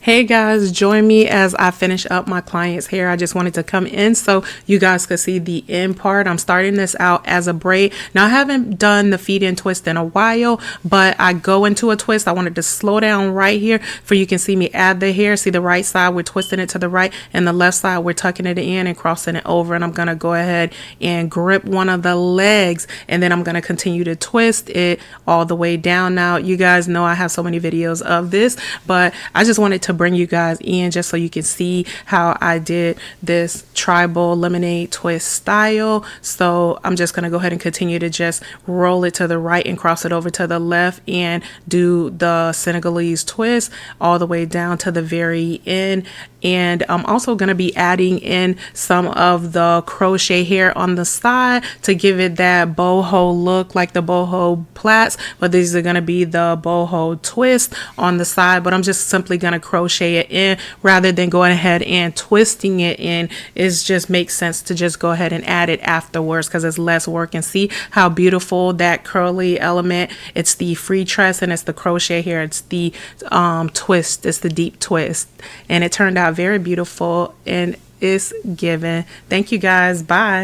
Hey guys, join me as I finish up my client's hair. I just wanted to come in so you guys could see the end part. I'm starting this out as a braid. Now I haven't done the feed in twist in a while, but I go into a twist. I wanted to slow down right here for you can see me add the hair. See the right side, we're twisting it to the right, and the left side, we're tucking it in and crossing it over. And I'm going to go ahead and grip one of the legs, and then I'm going to continue to twist it all the way down. Now you guys know I have so many videos of this, but I just wanted to bring you guys in just so you can see how I did this tribal lemonade twist style. So I'm just going to go ahead and continue to just roll it to the right and cross it over to the left and do the Senegalese twist all the way down to the very end. And I'm also going to be adding in some of the crochet hair on the side to give it that boho look, like the boho plaits, but these are going to be the boho twist on the side. But I'm just simply going to crochet it in rather than going ahead and twisting it in. It just makes sense to just go ahead and add it afterwards because it's less work. And see how beautiful that curly element, it's the free tress and it's the crochet hair, it's the twist, it's the deep twist, and it turned out very beautiful and it's given. Thank you guys. Bye.